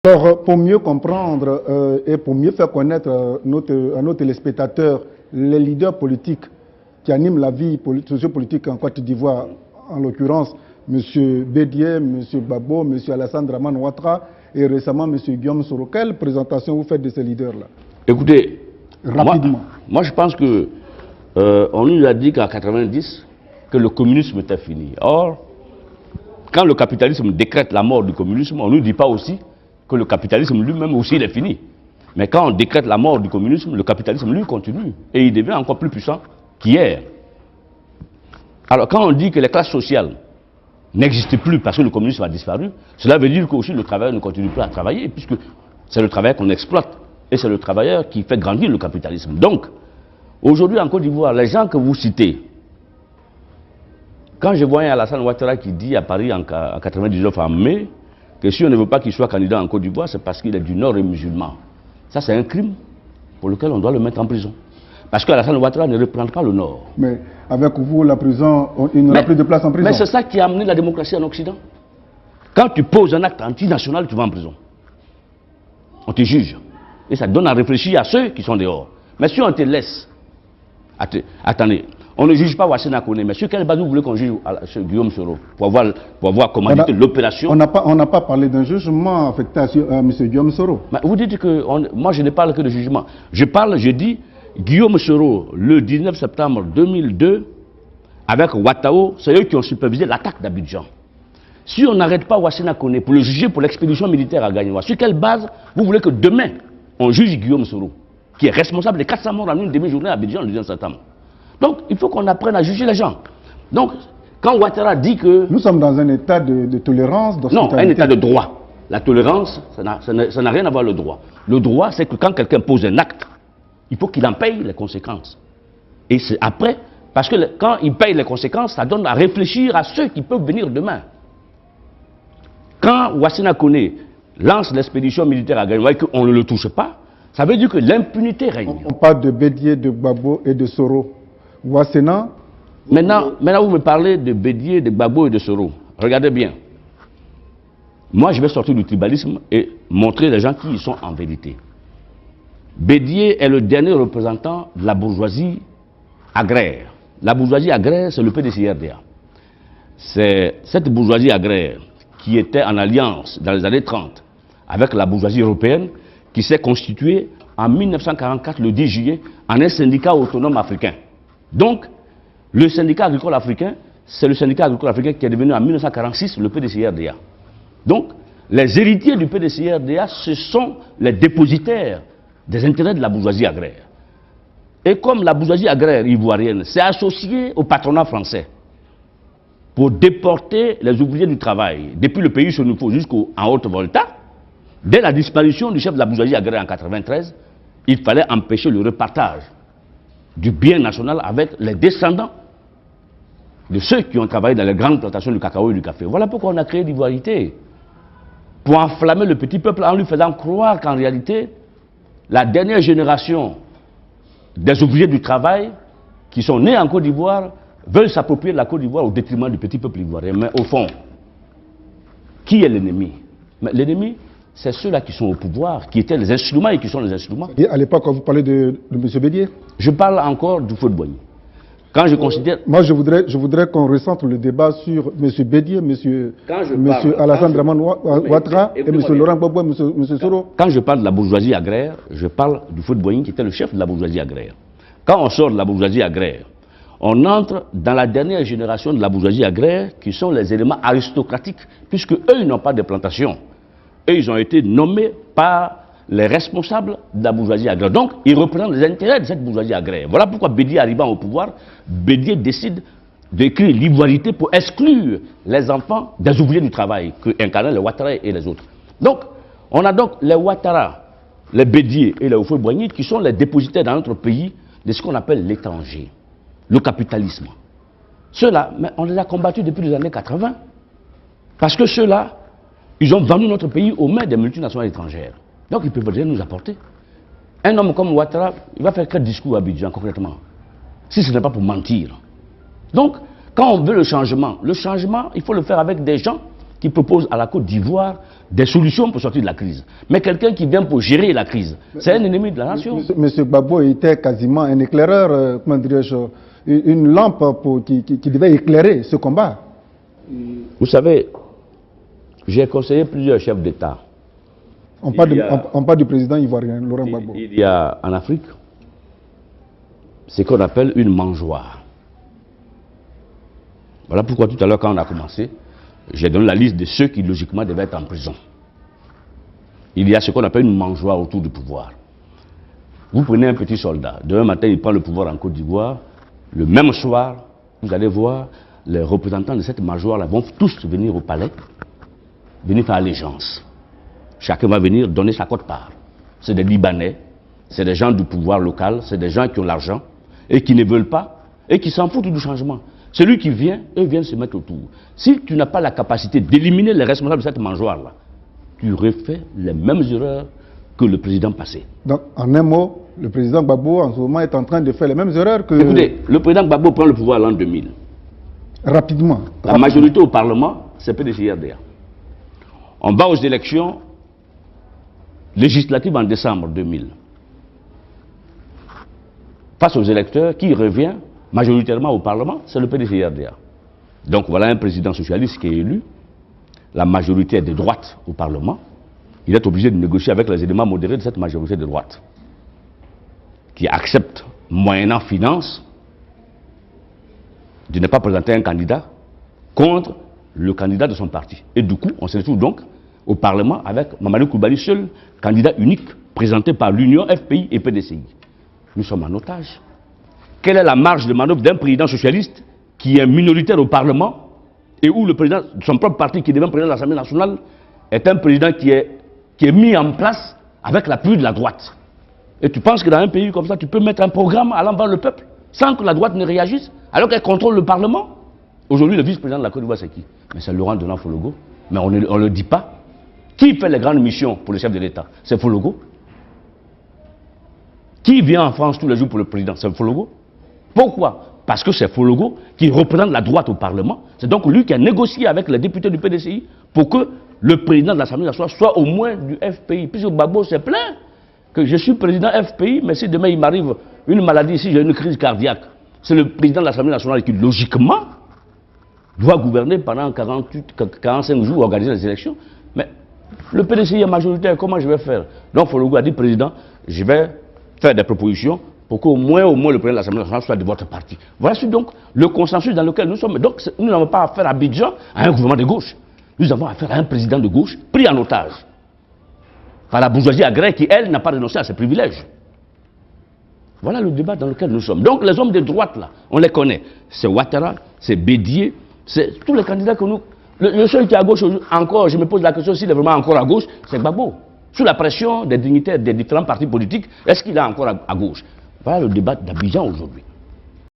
Alors, pour mieux comprendre et pour mieux faire connaître à nos téléspectateurs les leaders politiques qui animent la vie sociopolitique en Côte d'Ivoire, en l'occurrence M. Bédié, M. Gbagbo, M. Alassane Dramane Ouattara et récemment M. Guillaume Soro, quelle présentation vous faites de ces leaders-là? Écoutez, rapidement. Moi je pense que on nous a dit qu'en 90 que le communisme était fini. Or, quand le capitalisme décrète la mort du communisme, on ne nous dit pas aussi que le capitalisme lui-même aussi il est fini. Mais quand on décrète la mort du communisme, le capitalisme lui continue et il devient encore plus puissant qu'hier. Alors quand on dit que les classes sociales n'existent plus parce que le communisme a disparu, cela veut dire qu'aussi le travailleur ne continue plus à travailler puisque c'est le travailleur qu'on exploite et c'est le travailleur qui fait grandir le capitalisme. Donc, aujourd'hui en Côte d'Ivoire, les gens que vous citez, quand je voyais Alassane Ouattara qui dit à Paris en 99 en mai, que si on ne veut pas qu'il soit candidat en Côte d'Ivoire, c'est parce qu'il est du Nord et musulman. Ça, c'est un crime pour lequel on doit le mettre en prison. Parce qu'Alassane Ouattara ne reprend pas le Nord. Mais avec vous, la prison, il n'aura plus de place en prison. Mais c'est ça qui a amené la démocratie en Occident. Quand tu poses un acte antinational, tu vas en prison. On te juge. Et ça donne à réfléchir à ceux qui sont dehors. Mais si on te laisse... Attendez. On ne juge pas Wassena Koné, mais sur quelle base vous voulez qu'on juge Guillaume Soro pour avoir commandité l'opération? On n'a pas parlé d'un jugement affecté à M. Guillaume Soro. Mais vous dites que moi je ne parle que de jugement. Je dis Guillaume Soro, le 19 septembre 2002, avec Ouattao, c'est eux qui ont supervisé l'attaque d'Abidjan. Si on n'arrête pas Wassena Koné pour le juger pour l'expédition militaire à Gagnoua, sur quelle base vous voulez que demain on juge Guillaume Soro, qui est responsable des 400 morts en une demi-journée à Abidjan le 19 septembre? Donc, il faut qu'on apprenne à juger les gens. Donc, quand Ouattara dit que... Nous sommes dans un état de tolérance, non, un état de droit. La tolérance, ça n'a rien à voir avec le droit. Le droit, c'est que quand quelqu'un pose un acte, il faut qu'il en paye les conséquences. Et c'est après, parce que quand il paye les conséquences, ça donne à réfléchir à ceux qui peuvent venir demain. Quand Wassena Koné lance l'expédition militaire à Gagnoua et qu'on ne le touche pas, ça veut dire que l'impunité règne. On parle de Bédié, de Gbagbo et de Soro. Wassena. Maintenant, vous me parlez de Bédié, de Gbagbo et de Soro. Regardez bien. Moi, je vais sortir du tribalisme et montrer les gens qui y sont en vérité. Bédié est le dernier représentant de la bourgeoisie agraire. La bourgeoisie agraire, c'est le PDCRDA. C'est cette bourgeoisie agraire qui était en alliance dans les années 30 avec la bourgeoisie européenne qui s'est constituée en 1944, le 10 juillet, en un syndicat autonome africain. Donc, le syndicat agricole africain, c'est le syndicat agricole africain qui est devenu en 1946 le PDCRDA. Donc, les héritiers du PDCRDA, ce sont les dépositaires des intérêts de la bourgeoisie agraire. Et comme la bourgeoisie agraire ivoirienne s'est associée au patronat français pour déporter les ouvriers du travail depuis le pays Sonufo jusqu'en Haute-Volta, dès la disparition du chef de la bourgeoisie agraire en 1993, il fallait empêcher le repartage du bien national avec les descendants de ceux qui ont travaillé dans les grandes plantations du cacao et du café. Voilà pourquoi on a créé l'ivoirité. Pour enflammer le petit peuple en lui faisant croire qu'en réalité, la dernière génération des ouvriers du travail qui sont nés en Côte d'Ivoire veulent s'approprier de la Côte d'Ivoire au détriment du petit peuple ivoirien. Mais au fond, qui est l'ennemi? L'ennemi, c'est ceux-là qui sont au pouvoir, qui étaient les instruments et qui sont les instruments. Et à l'époque, quand vous parlez de M. Bédié? Je parle encore du Houphouët-Boigny. Quand je considère... Moi, je voudrais qu'on recentre le débat sur M. Bédié, M. Alassane Dramane Ouattara et M. Laurent Gbagbo et M. Soro. Quand je parle de la bourgeoisie agraire, je parle du Houphouët-Boigny qui était le chef de la bourgeoisie agraire. Quand on sort de la bourgeoisie agraire, on entre dans la dernière génération de la bourgeoisie agraire qui sont les éléments aristocratiques, puisque eux, ils n'ont pas de plantation. Eux, ils ont été nommés par les responsables de la bourgeoisie agraire. Donc, ils représentent les intérêts de cette bourgeoisie agraire. Voilà pourquoi Bédié, arrivant au pouvoir, Bédié décide d'écrire l'ivoirité pour exclure les enfants des ouvriers du travail que incarnaient les Ouattara et les autres. Donc, on a donc les Ouattara, les Bédié et les Houphouët-Boigny qui sont les dépositaires dans notre pays de ce qu'on appelle l'étranger, le capitalisme. Ceux-là, on les a combattus depuis les années 80. Parce que ceux-là, ils ont vendu notre pays aux mains des multinationales étrangères. Donc ils peuvent rien nous apporter. Un homme comme Ouattara, il va faire quel discours à Abidjan concrètement? Si ce n'est pas pour mentir. Donc, quand on veut le changement, il faut le faire avec des gens qui propose à la Côte d'Ivoire des solutions pour sortir de la crise. Mais quelqu'un qui vient pour gérer la crise, c'est un ennemi de la nation. Monsieur Gbagbo était quasiment un éclaireur, comment dirais-je, une lampe qui devait éclairer ce combat. Vous savez, j'ai conseillé plusieurs chefs d'État. On parle du président ivoirien, Laurent Gbagbo. Il y a en Afrique ce qu'on appelle une mangeoire. Voilà pourquoi tout à l'heure, quand on a commencé, j'ai donné la liste de ceux qui logiquement devaient être en prison. Il y a ce qu'on appelle une mangeoire autour du pouvoir. Vous prenez un petit soldat, demain matin il prend le pouvoir en Côte d'Ivoire, le même soir, vous allez voir, les représentants de cette mangeoire-là vont tous venir au palais, venir faire allégeance. Chacun va venir donner sa quote-part. C'est des Libanais, c'est des gens du pouvoir local, c'est des gens qui ont l'argent et qui ne veulent pas et qui s'en foutent du changement. Celui qui vient, eux viennent se mettre autour. Si tu n'as pas la capacité d'éliminer les responsables de cette mangeoire-là, tu refais les mêmes erreurs que le président passé. Donc, en un mot, le président Gbagbo en ce moment est en train de faire les mêmes erreurs que... Écoutez, le président Gbagbo prend le pouvoir l'an 2000. Rapidement. La majorité au Parlement, c'est PDCRDA. On va aux élections législatives en décembre 2000. Face aux électeurs, qui revient majoritairement au Parlement, c'est le PDCRDA. Donc voilà un président socialiste qui est élu, la majorité est de droite au Parlement, il est obligé de négocier avec les éléments modérés de cette majorité de droite, qui accepte, moyennant finance, de ne pas présenter un candidat contre le candidat de son parti. Et du coup, on se retrouve donc au Parlement avec Mamadou Coulibaly, seul candidat unique présenté par l'Union, FPI et PDCI. Nous sommes en otage. Quelle est la marge de manœuvre d'un président socialiste qui est minoritaire au Parlement et où le président de son propre parti, qui devient président de l'Assemblée nationale, est un président qui est mis en place avec l'appui de la droite? Et tu penses que dans un pays comme ça, tu peux mettre un programme allant vers le peuple sans que la droite ne réagisse, alors qu'elle contrôle le Parlement? Aujourd'hui, le vice-président de la Côte d'Ivoire, c'est qui? Mais c'est Laurent Desland Fologo. Mais on ne le dit pas. Qui fait les grandes missions pour le chef de l'État? C'est Fologo. Qui vient en France tous les jours pour le président? C'est Fologo. Pourquoi? Parce que c'est Fologo qui représente la droite au Parlement. C'est donc lui qui a négocié avec les députés du PDCI pour que le président de l'Assemblée nationale soit au moins du FPI. Puisque Gbagbo s'est plaint que je suis président FPI, mais si demain il m'arrive une maladie, si j'ai une crise cardiaque, c'est le président de l'Assemblée nationale qui, logiquement, doit gouverner pendant 45 jours, organiser les élections. Mais le PDCI est majoritaire, comment je vais faire? Donc Fologo a dit, président, je vais faire des propositions pour qu'au moins le président de l'Assemblée nationale soit de votre parti. Voilà donc le consensus dans lequel nous sommes. Donc nous n'avons pas affaire à Abidjan à un gouvernement de gauche. Nous avons affaire à un président de gauche pris en otage par la bourgeoisie agraire qui, elle, n'a pas renoncé à ses privilèges. Voilà le débat dans lequel nous sommes. Donc les hommes de droite, là, on les connaît. C'est Ouattara, c'est Bédié, c'est tous les candidats que nous... Le seul qui est à gauche, encore, je me pose la question, s'il est vraiment encore à gauche, c'est Gbagbo. Sous la pression des dignitaires des différents partis politiques, est-ce qu'il est encore à gauche? Voilà le débat d'Abidjan aujourd'hui.